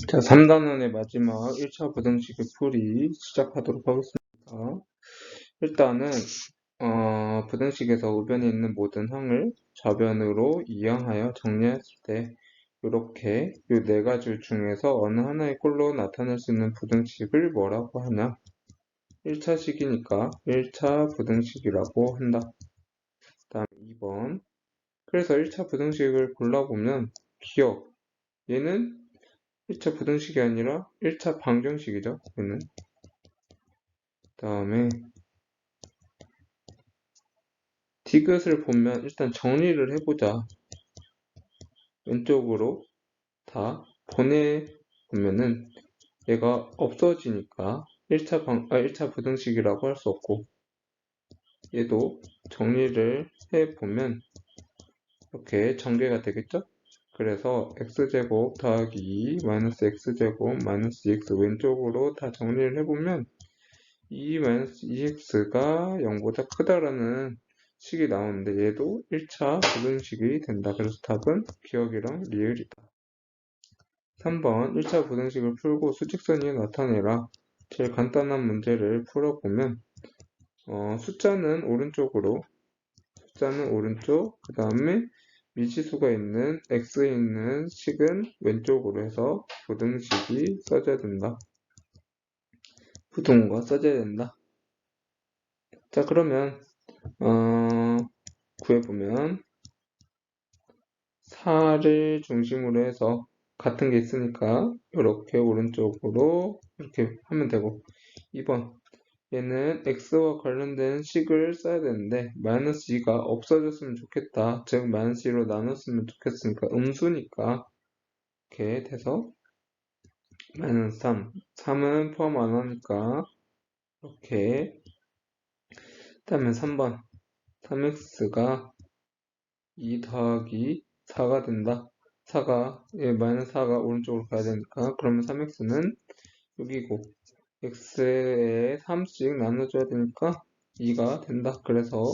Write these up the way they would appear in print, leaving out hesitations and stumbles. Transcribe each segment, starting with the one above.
자, 3단원의 마지막 1차 부등식의 풀이 시작하도록 하겠습니다. 일단은 부등식에서 우변에 있는 모든 항을 좌변으로 이항하여 정리했을 때 이렇게 이 네 가지 중에서 어느 하나의 꼴로 나타낼 수 있는 부등식을 뭐라고 하냐? 1차식이니까 1차 부등식이라고 한다. 다음 2번. 그래서 1차 부등식을 골라보면 기억. 얘는 1차 부등식이 아니라 1차 방정식이죠. 얘는. 다음에 디귿을 보면 일단 정리를 해보자. 왼쪽으로 다 보내보면은 얘가 없어지니까 1차 부등식이라고 할 수 없고, 얘도 정리를 해보면 이렇게 전개가 되겠죠? 그래서 x제곱 더하기 2 마이너스 x제곱 마이너스 2x 왼쪽으로 다 정리를 해보면 2 마이너스 2x가 0보다 크다라는 식이 나오는데 얘도 1차 부등식이 된다. 그래서 답은 기억이랑 리을이다. 3번 1차 부등식을 풀고 수직선 위에 나타내라. 제일 간단한 문제를 풀어보면 숫자는 오른쪽, 그 다음에 미지수가 있는 x에 있는 식은 왼쪽으로 해서 부등식이 써져야 된다. 부등호가 써져야 된다. 자, 그러면 구해보면 4를 중심으로 해서 같은 게 있으니까 이렇게 오른쪽으로 이렇게 하면 되고, 2번 얘는 x와 관련된 식을 써야 되는데 마이너스 2가 없어졌으면 좋겠다. 즉 마이너스 2로 나눴으면 좋겠으니까 음수니까 이렇게 돼서 마이너스 3은 포함 안 하니까 이렇게. 그다음에 3번 3x가 2 더하기 4가 된다. 마이너스 4가 오른쪽으로 가야 되니까, 그러면 3x는 여기고, x에 3씩 나눠줘야 되니까 2가 된다. 그래서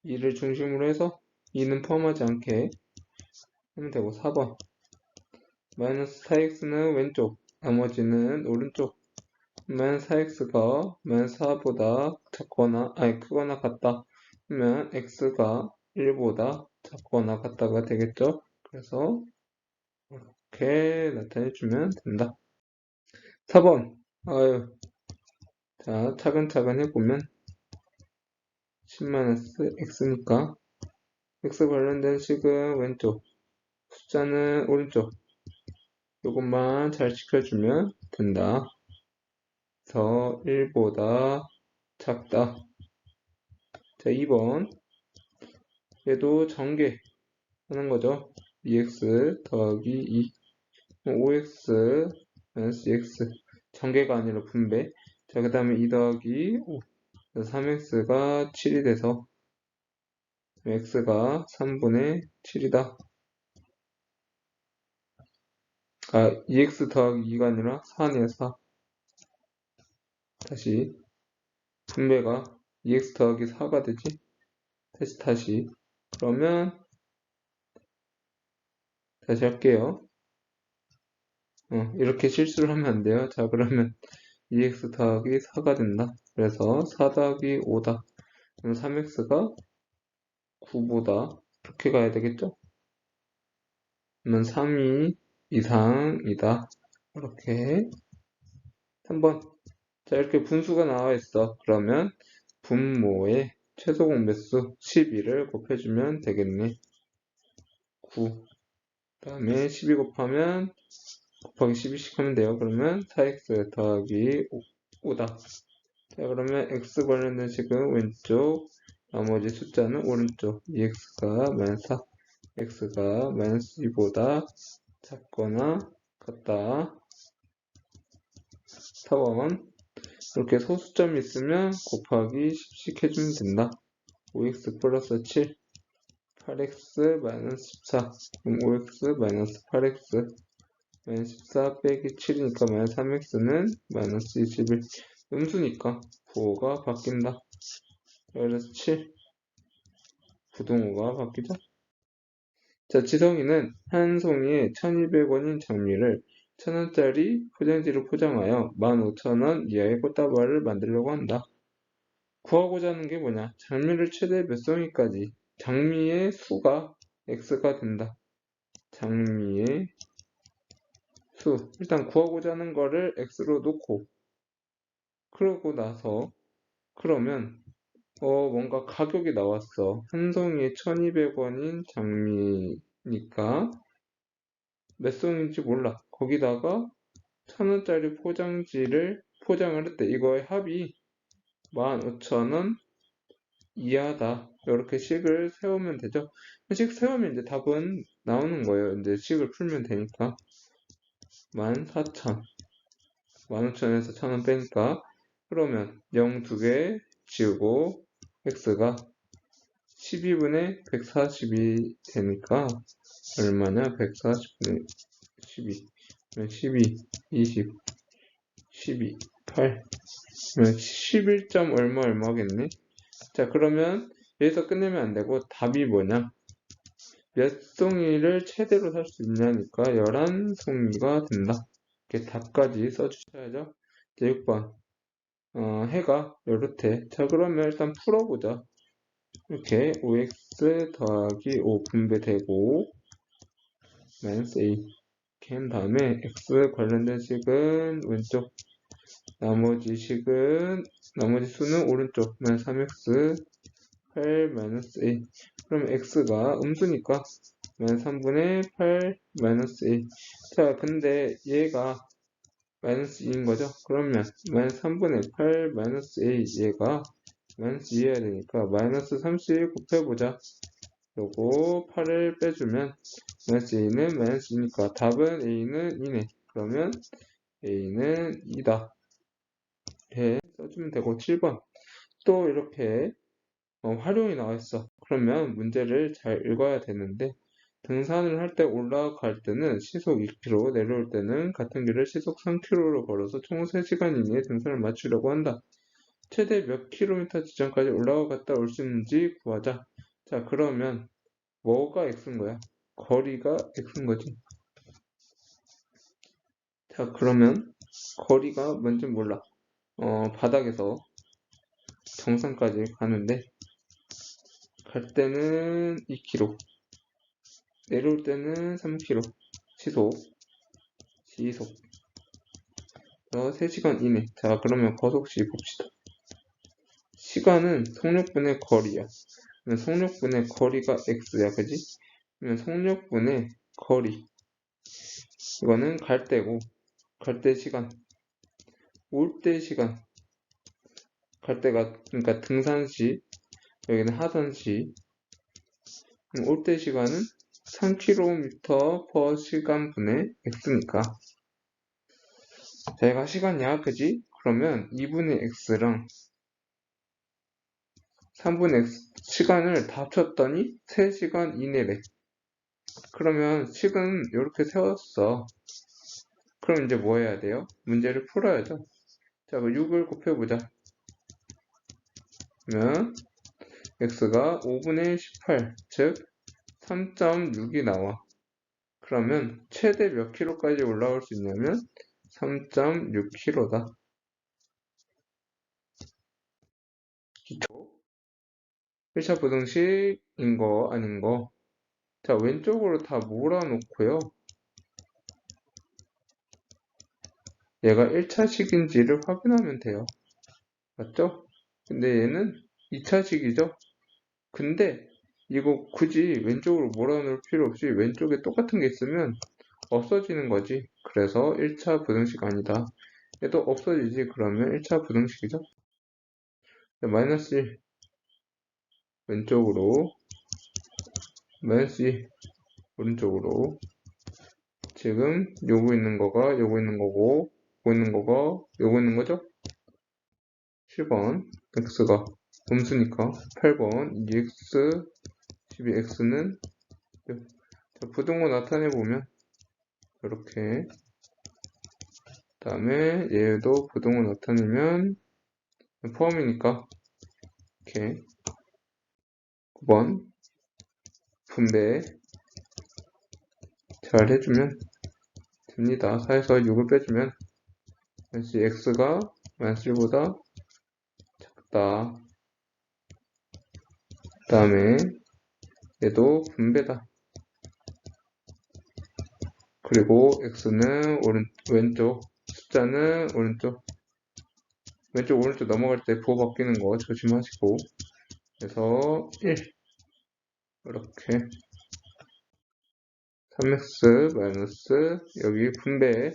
2를 중심으로 해서 2는 포함하지 않게 하면 되고, 4번. 마이너스 4x는 왼쪽, 나머지는 오른쪽. 마이너스 4x가 마이너스 4보다 크거나 같다. 그러면 x가 1보다 작거나 같다가 되겠죠? 그래서 이렇게 나타내주면 된다. 4번. 자, 차근차근 해보면 10-x니까 x 관련된 식은 왼쪽, 숫자는 오른쪽. 이것만 잘 지켜주면 된다. 그래서 1보다 작다. 자, 2번. 얘도 전개 하는 거죠. 2x 더하기 2, 5x 마이너스 2x. 전개가 아니라 분배. 자, 그 다음에 2 더하기 5. 3x가 7이 돼서 x가 3분의 7이다. 2x 더하기 2가 아니라 4네요, 4. 다시 분배가 2x 더하기 4가 되지. 다시. 그러면 다시 할게요. 이렇게 실수를 하면 안 돼요. 자, 그러면 2x 더하기 4가 된다. 그래서 4 더하기 5다. 그럼 3x가 9보다 이렇게 가야 되겠죠? 그러면 3이 이상이다. 이렇게. 3번. 자, 이렇게 분수가 나와 있어. 그러면 분모의 최소 공배수 12를 곱해주면 되겠네. 9. 그 다음에 12 곱하면 곱하기 12씩 하면 돼요. 그러면 4x 더하기 5다. 자, 그러면 x 관련된 식은 왼쪽, 나머지 숫자는 오른쪽. 2x가 마이너스 4, x가 마이너스 2보다 작거나 같다. 4번. 이렇게 소수점이 있으면 곱하기 10씩 해주면 된다. 5x 플러스 7, 8x 마이너스 14. 그럼 5x 마이너스 8x 마이너스 14 빼기 7이니까 마이너스 3x는 마이너스 21. 음수니까 부호가 바뀐다. 그래서 7. 부등호가 바뀌죠. 자, 지성이는 한 송이에 1200원인 장미를 1,000원짜리 포장지를 포장하여 15,000원 이하의 꽃다발을 만들려고 한다. 구하고자 하는 게 뭐냐? 장미를 최대 몇 송이까지? 장미의 수가 x가 된다. 장미의 수. 일단 구하고자 하는 거를 x로 놓고, 그러고 나서, 그러면, 뭔가 가격이 나왔어. 한 송이에 1,200원인 장미니까, 몇 송인지 몰라. 거기다가 1,000원짜리 포장지를 포장을 했대. 이거의 합이 15,000원 이하다. 이렇게 식을 세우면 되죠. 식 세우면 이제 답은 나오는 거예요. 이제 식을 풀면 되니까. 14,000. 15,000에서 1,000원 빼니까. 그러면 0 2개 지우고 x가 12분의 140이 되니까 얼마냐? 140분의 12. 12, 20, 12, 8. 11점 얼마겠네? 자, 그러면 여기서 끝내면 안 되고 답이 뭐냐? 몇 송이를 최대로 살 수 있냐니까 11송이가 된다. 이렇게 답까지 써주셔야죠. 이제 6번. 해가 요렇대. 자, 그러면 일단 풀어보자. 이렇게 5x 더하기 5 분배되고 마이너스 a 이렇게 한 다음에 x 관련된 식은 왼쪽, 나머지 수는 오른쪽. 3x 8 마이너스 a. 그럼 x가 음수니까 3분의 8 마이너스 a. 자, 근데 얘가 마이너스 2인 거죠? 그러면 3분의 8 마이너스 a 얘가 마이너스 2 해야 되니까 마이너스 30 곱해보자. 요거 8을 빼주면 마이너스 a는 마이너스 2니까 답은 a는 2네. 그러면 a는 2다. 이렇게 써주면 되고 7번 또 이렇게 활용이 나와 있어. 그러면 문제를 잘 읽어야 되는데 등산을 할 때 올라갈 때는 시속 2km, 내려올 때는 같은 길을 시속 3km로 걸어서 총 3시간 이내에 등산을 마치려고 한다. 최대 몇 킬로미터 지점까지 올라갔다 올 수 있는지 구하자. 자, 그러면 뭐가 x인 거야? 거리가 x인 거지. 자, 그러면 거리가 뭔지 몰라. 바닥에서 정상까지 가는데 갈 때는 2km, 내려올 때는 3km. 시속 3시간 이내. 자, 그러면 거속시 봅시다. 시간은 속력분의 거리야. 그러면 속력분의 거리가 x야, 그지? 그러면 속력분의 거리. 이거는 갈 때고, 갈 때 시간. 올 때 시간. 갈 때가, 그러니까 등산시, 여기는 하산시. 올 때 시간은 3km per 시간분의 x니까. 자, 얘가 시간이야, 그지? 그러면 2분의 x랑 3분의 x 시간을 다 합쳤더니 3시간 이내래. 그러면 식은 이렇게 세웠어. 그럼 이제 뭐 해야 돼요? 문제를 풀어야죠. 자, 6을 곱해보자. 그러면 x가 5분의 18, 즉 3.6이 나와. 그러면 최대 몇 킬로까지 올라올 수 있냐면 3.6km다. 기초 1차 부등식인 거 아닌 거. 자, 왼쪽으로 다 몰아놓고요. 얘가 1차식인지를 확인하면 돼요. 맞죠? 근데 얘는 2차식이죠? 근데 이거 굳이 왼쪽으로 몰아놓을 필요 없이 왼쪽에 똑같은 게 있으면 없어지는 거지. 그래서 1차 부등식 아니다. 얘도 없어지지. 그러면 1차 부등식이죠. 마이너스 1 왼쪽으로, 마이너스 2 오른쪽으로. 지금 요거 있는 거가 요거 있는 거고, 요거 있는 거가 요거 있는 거죠? 7번 x가 음수니까 8번 2x 12x는 부등호 나타내 보면 이렇게, 그 다음에 얘도 부등호 나타내면 포함이니까 이렇게 9번 분배 잘 해주면 됩니다. 4에서 6을 빼주면 마이너스 x가 마이너스 1보다 작다. 그 다음에 얘도 분배다. 그리고 x는 왼쪽, 숫자는 오른쪽, 오른쪽 넘어갈 때 부호 바뀌는 거 조심하시고. 그래서 1 이렇게 3x 마이너스 여기 분배,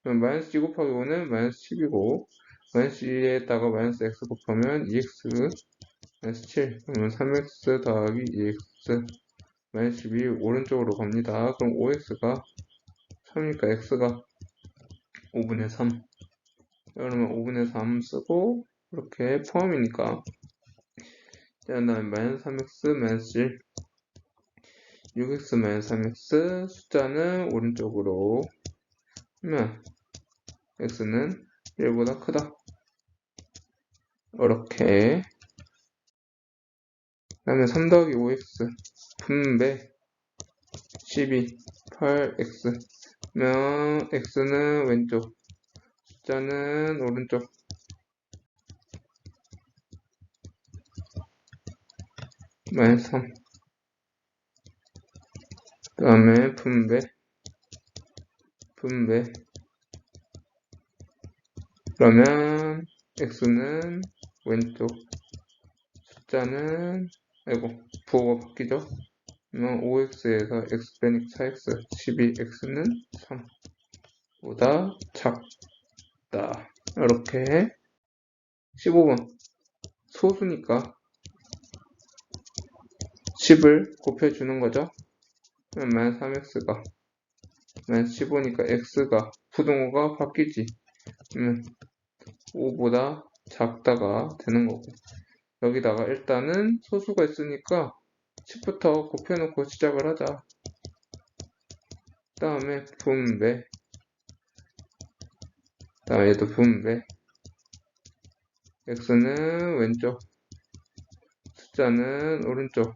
그럼 마이너스 2 곱하기 5는 마이너스 10이고 마이너스 2에다가 마이너스 x 곱하면 2x 마이너스 7, 그러면 3x 더하기 2x 마이너스 12 오른쪽으로 갑니다. 그럼 5x가 3이니까 x가 5분의 3, 그러면 5분의 3 쓰고 이렇게 포함이니까, 그 다음에 마이너스 3x 마이너스 1, 6x 마이너스 3x 숫자는 오른쪽으로 하면 x는 1보다 크다. 이렇게. 그 다음에 3 더하기 5x 분배 12 8x 면 x는 왼쪽, 숫자는 오른쪽, 마이너스 3. 그 다음에 분배 그러면 x는 왼쪽, 숫자는 부호가 바뀌죠. 그러면 5x에서 x 빼니까 4x 12x는 3보다 작다. 이렇게. 15번 소수니까 10을 곱해주는 거죠. 그러면 마이너스 3x가 마이너스 15니까 x가 부등호가 바뀌지. 그러면 5보다 작다가 되는 거고, 여기다가 일단은 소수가 있으니까 10부터 곱해놓고 시작을 하자. 그 다음에 분배, 그 다음에 얘도 분배, x는 왼쪽, 숫자는 오른쪽,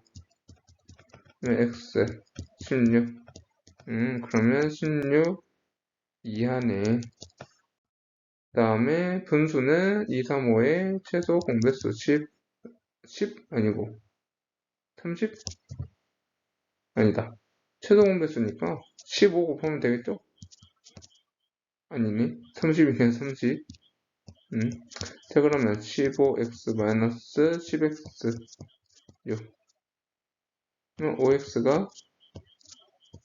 x 16, 그러면 16 이하네. 그 다음에 분수는 2, 3, 5의 최소 공배수 10 아니고 30? 아니다. 최소 공배수니까 15 곱하면 되겠죠? 아니네. 30이면 30. 자, 그러면 15x 마이너스 10x 6. 그럼 5x가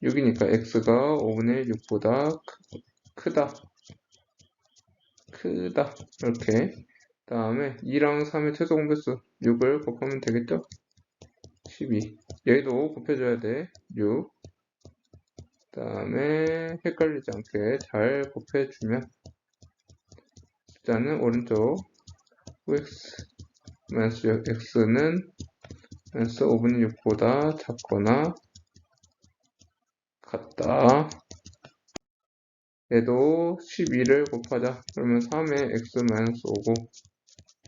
6이니까 x가 5분의 6보다 크다. 이렇게. 그 다음에 2랑 3의 최소 공배수 6을 곱하면 되겠죠? 12. 여기도 곱해줘야 돼. 6. 그 다음에 헷갈리지 않게 잘 곱해주면 숫자는 오른쪽 5x 마이너스 6x는 마이너스 5분의 6보다 작거나 같다. 얘도 12를 곱하자. 그러면 3에 x 마이너스 5고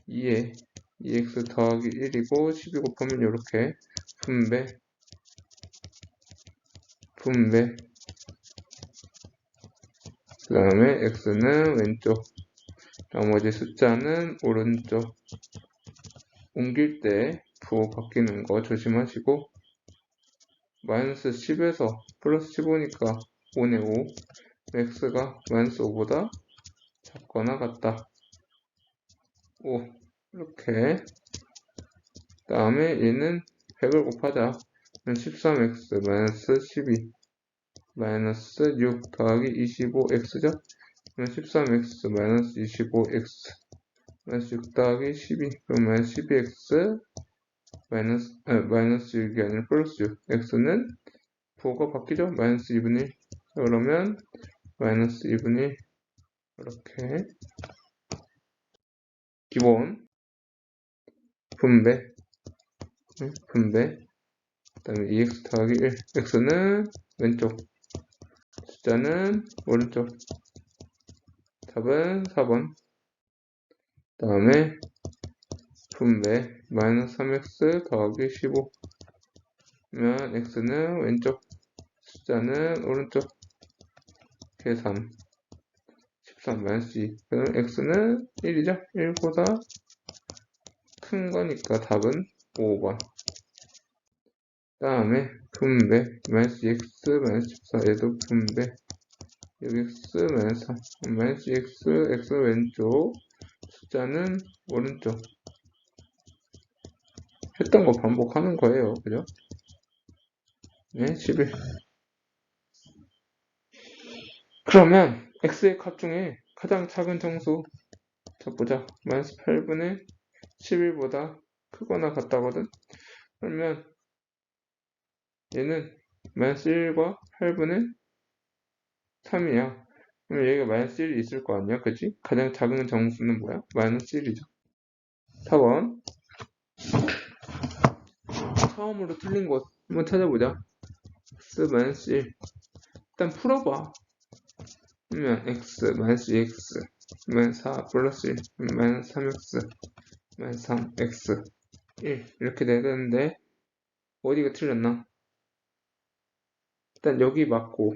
2에 2x 더하기 1이고 12 곱하면 이렇게 분배 그 다음에 x는 왼쪽, 나머지 숫자는 오른쪽. 옮길 때 부호 바뀌는 거 조심하시고, 마이너스 10에서 플러스 15니까 5네 5, x가 마이너스 5보다 작거나 같다. 5 이렇게. 그 다음에 얘는 100을 곱하자. 13x 마이너스 12 마이너스 6 더하기 25x죠? 그러면 13x 마이너스 25x 마이너스 6 더하기 12, 그러면 12x 마이너스 6이 아니라 플러스 6, x는 부호가 바뀌죠? 마이너스 2분의 1. 그러면 마이너스 2분의 1 이렇게. 기본 분배 그 다음에 2x 더하기 1, x는 왼쪽, 숫자는 오른쪽. 답은 4번. 그 다음에 분배 마이너스 3x 더하기 15 면 x는 왼쪽, 숫자는 오른쪽. 계산 13 마이너스 2. 그럼 x는 1이죠? 1보다 큰 거니까 답은 5번. 다음에 분배 마이너스 x 마이너스 14 얘도 분배 여기 x 마이너스 3 마이너스 x 왼쪽 숫자는 오른쪽 했던 거 반복하는 거예요. 그죠? 네, 11. 그러면 x의 값 중에 가장 작은 정수 자 보자. 마이너스 8분의 11보다 크거나 같다거든. 그러면 얘는 마이너스 1과 8분의 3이야. 그럼 여기가 마이너스 1이 있을 거 아니야? 그치? 가장 작은 정수는 뭐야? 마이너스 1이죠. 4번. 처음으로 틀린 곳 한번 찾아보자. x 마이너스 1. 일단 풀어봐. 그러면 x 마이너스 2x 마이너스 4 플러스 1 마이너스 3x 마이너스 3x 1 이렇게 돼야 되는데 어디가 틀렸나? 일단 여기 맞고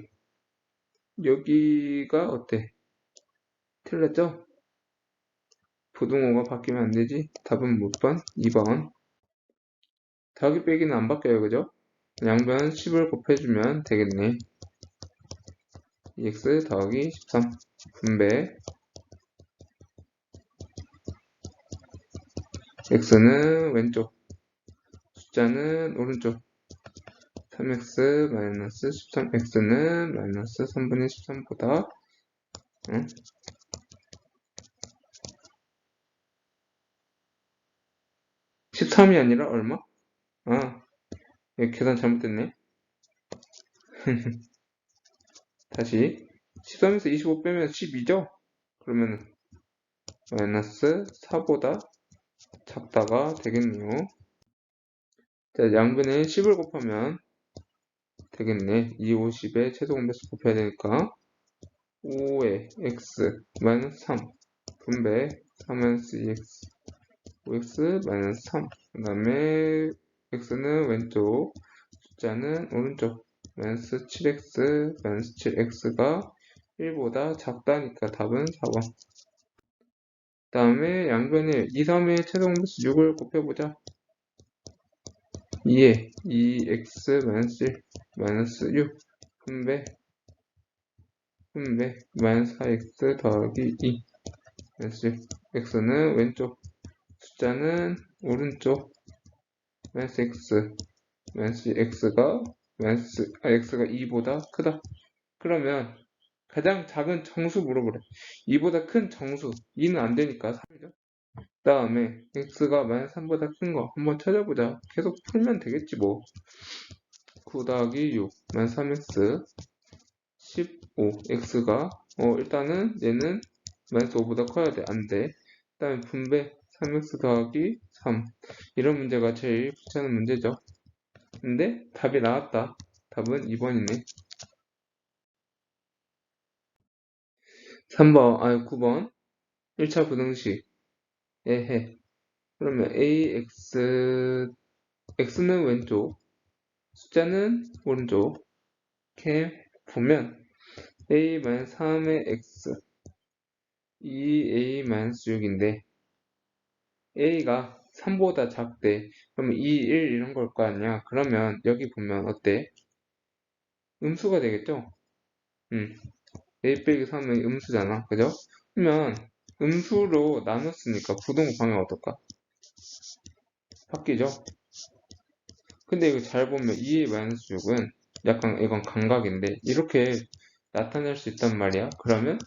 여기가 어때? 틀렸죠? 부등호가 바뀌면 안 되지? 답은 몇 번? 2번. 더하기 빼기는 안 바뀌어요, 그죠? 양변 10을 곱해주면 되겠네. 2x 더하기 13 분배 x는 왼쪽 숫자는 오른쪽 3x 마이너스 13x는 마이너스 3분의 13보다 13이 아니라 얼마? 아, 여기 계산 잘못됐네. 다시 13에서 25 빼면 12죠? 그러면 마이너스 4보다 작다가 되겠네요. 자, 양변에 10을 곱하면 되겠네. 2, 50에 최소 공배수 곱해야 되니까 5에 x 마이너스 3 분배 4 마이너스 2x 5x 마이너스 3 그 다음에 x는 왼쪽 숫자는 오른쪽 마이너스 7x 마이너스 7x가 1보다 작다니까 답은 4번. 그 다음에 양변에 2, 3의 최소 공배수 6을 곱해보자. 2에 2x 마이너스 1 마이너스 6 분배 마이너스 4x 더하기 2 마이너스 6 x는 왼쪽 숫자는 오른쪽 마이너스 x 마이너스 x가 x가 2보다 크다. 그러면 가장 작은 정수 물어보래. 2보다 큰 정수 2는 안 되니까 3이죠. 그 다음에 x가 마이너스 3보다 큰 거 한번 찾아보자. 계속 풀면 되겠지 뭐. 9 더하기 6 마이너스 3x 15 x가 일단은 얘는 마이너스 5보다 커야 돼. 안 돼. 그 다음에 분배 3x 더하기 3 이런 문제가 제일 귀찮은 문제죠. 근데 답이 나왔다. 답은 2번이네. 3번, 9번 1차 부등식 에헤 그러면 x는 왼쪽 숫자는 오른쪽 이렇게 보면 a-3의 x 2a-6인데 a가 3보다 작대. 그러면 2, 1 이런 걸 거 아니야. 그러면 여기 보면 어때? 음수가 되겠죠? a 빼기 3은 음수잖아. 그죠? 그러면 음수로 나눴으니까 부등호 방향 어떨까? 바뀌죠? 근데 이거 잘 보면 2a-6은 약간 이건 감각인데 이렇게 나타낼 수 있단 말이야. 그러면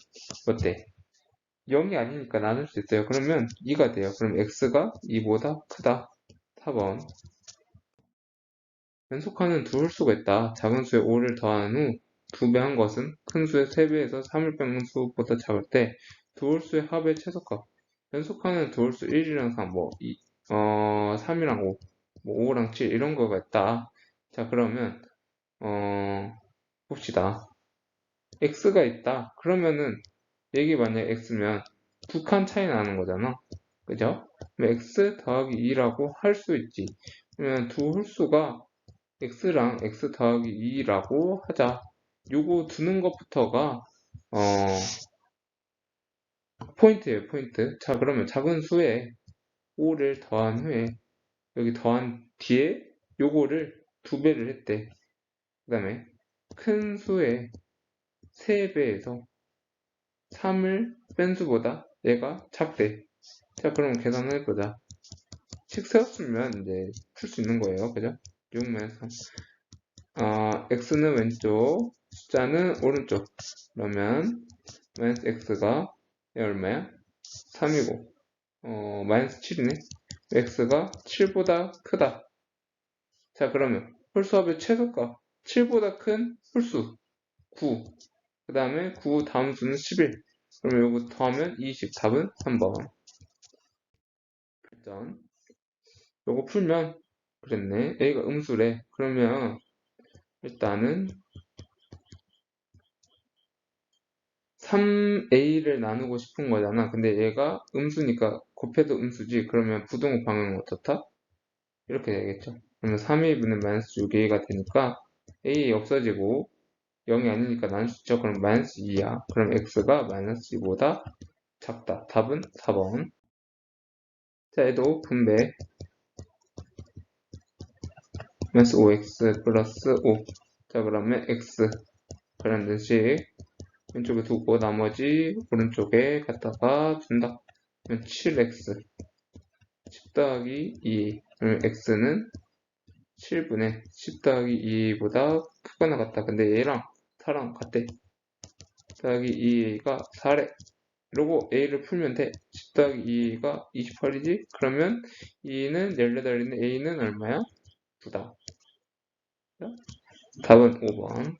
어때? 0이 아니니까 나눌 수 있어요. 그러면 2가 돼요. 그럼 x가 2보다 크다. 4번. 연속하는 두 홀수가 있다. 작은 수에 5를 더한 후 2배 한 것은 큰 수의 3배에서 3을 빼는 수보다 작을 때 두 홀수의 합의 최소값. 연속하는 두 홀수 1이랑 3, 3이랑 5, 5랑 7 이런 거가 있다. 자, 그러면 봅시다. x가 있다. 그러면은 얘기 만약 x면 두 칸 차이 나는 거잖아. 그죠? 그럼 x 더하기 2라고 할 수 있지. 그러면 두 홀수가 x랑 x 더하기 2라고 하자. 요거 두는 것부터가 포인트예요, 포인트. 자, 그러면 작은 수에 5를 더한 후에 여기 더한 뒤에 요거를 2배를 했대. 그 다음에 큰 수의 3배에서 3을 뺀 수보다 얘가 작대. 자, 그럼 계산을 해보자. 식 세웠으면 이제 풀 수 있는 거예요. 그죠? 6-3. x는 왼쪽, 숫자는 오른쪽. 그러면 마이너스 x가 얼마야? 3이고 마이너스 7이네. x가 7보다 크다. 자, 그러면 홀수합의 최소값 7보다 큰 홀수 9. 그 다음에 9 다음 수는 11. 그러면 요거 더하면 20. 답은 3번. 일단 요거 풀면 그랬네. a가 음수래. 그러면 일단은 3a를 나누고 싶은 거잖아. 근데 얘가 음수니까 곱해도 음수지. 그러면 부등호 방향은 어떻다? 이렇게 되겠죠. 그러면 3a분의 마이너스 6a가 되니까 a 없어지고 0이 아니니까 나눌 수 있죠. 그럼 마이너스 2야. 그럼 x가 마이너스 2보다 작다. 답은 4번. 자, 얘도 분배 마이너스 5x 플러스 5. 자, 그러면 x 관련된 식 왼쪽에 두고 나머지 오른쪽에 갖다가 둔다. 그러면 7x 10 더하기 2. 그러면 x는 7분의 10 더하기 2보다 크거나 같다. 근데 얘랑 4랑 같대. 더하기 2a가 4래. 이러고 a를 풀면 돼. 10 더하기 2가 28이지? 그러면 2는 18인데 a는 얼마야? 9다. 답은 5번.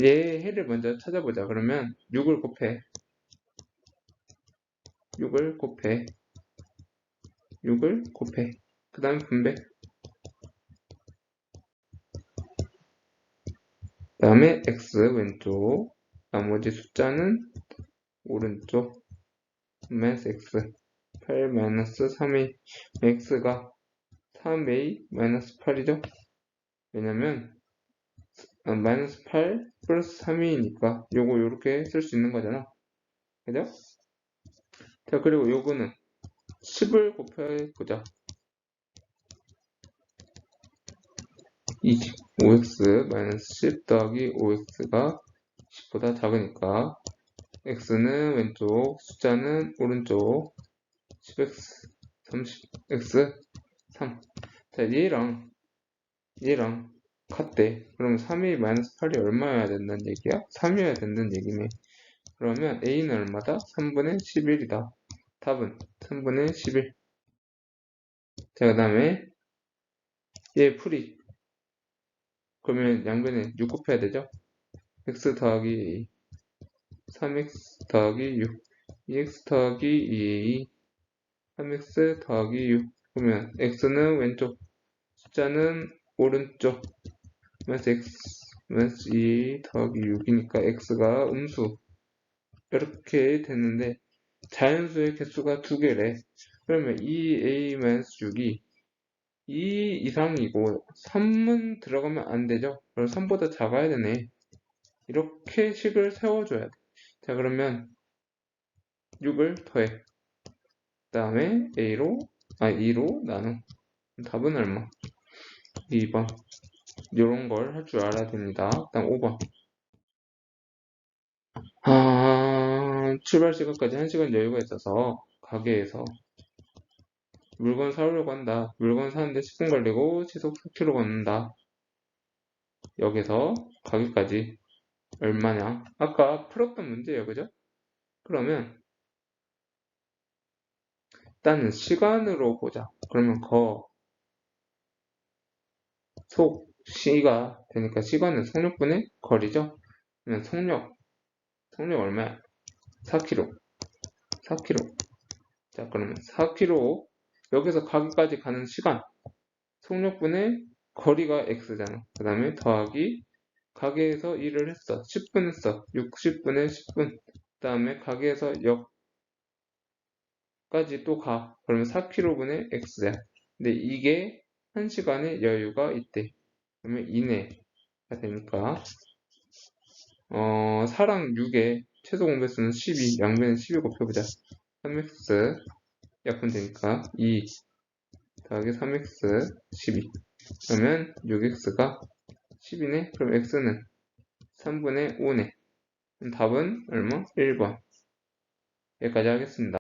얘 해를 먼저 찾아보자. 그러면 6을 곱해. 6을 곱해. 6을 곱해. 그 다음 분배. 그 다음에 x 왼쪽. 나머지 숫자는 오른쪽. 마이너스 x. 8 마이너스 3a. x가 3a 마이너스 8이죠? 왜냐면 마이너스 8 플러스 3이니까 요거 요렇게 쓸 수 있는 거잖아. 그죠? 자, 그리고 요거는 10을 곱해보자. 5x 마이너스 10 더하기 5x가 10보다 작으니까 x는 왼쪽, 숫자는 오른쪽. 10x, 30x, 3. 자, 얘랑 같대. 그럼 3이 마이너스 8이 얼마여야 된다는 얘기야? 3이어야 된다는 얘기네. 그러면 a는 얼마다? 3분의 11이다. 답은 3분의 11. 자, 그 다음에 얘 풀이. 그러면 양변에 6 곱해야 되죠? x 더하기 3x 더하기 6. 2x 더하기 2a. 3x 더하기 6. 그러면 x는 왼쪽, 숫자는 오른쪽. 마이너스 x, 마이너스 2 더하기 6이니까 x가 음수. 이렇게 됐는데 자연수의 개수가 2개래. 그러면 2a-6이 2 이상이고 3은 들어가면 안 되죠. 그럼 3보다 작아야 되네. 이렇게 식을 세워줘야 돼. 자, 그러면 6을 더해. 그 다음에 2로 나눠. 답은 얼마? 2번. 이런 걸 할 줄 알아야 됩니다. 다음 5번. 출발 시간까지 1시간 여유가 있어서 가게에서 물건 사오려고 한다. 물건 사는데 10분 걸리고 시속 4km 걷는다. 여기서 가게까지 얼마냐? 아까 풀었던 문제예요. 그죠? 그러면 일단은 시간으로 보자. 그러면 시가 되니까 시간은 속력분의 거리죠? 그러면 속력 얼마야? 4km. 4km. 자, 그러면 4km 여기서 가게까지 가는 시간 속력분의 거리가 x잖아. 그 다음에 더하기 가게에서 일을 했어. 10분 했어. 60분에 10분. 그 다음에 가게에서 역까지 또 가. 그러면 4km분의 x야. 근데 이게 1시간의 여유가 있대. 그러면 이내가 되니까 4랑 6의 최소 공배수는 12, 양변에 12 곱해보자. 3x 약분되니까 2 더하기 3x 12. 그러면 6x가 10이네? 그럼 x는 3분의 5네. 그럼 답은 얼마? 1번. 여기까지 하겠습니다.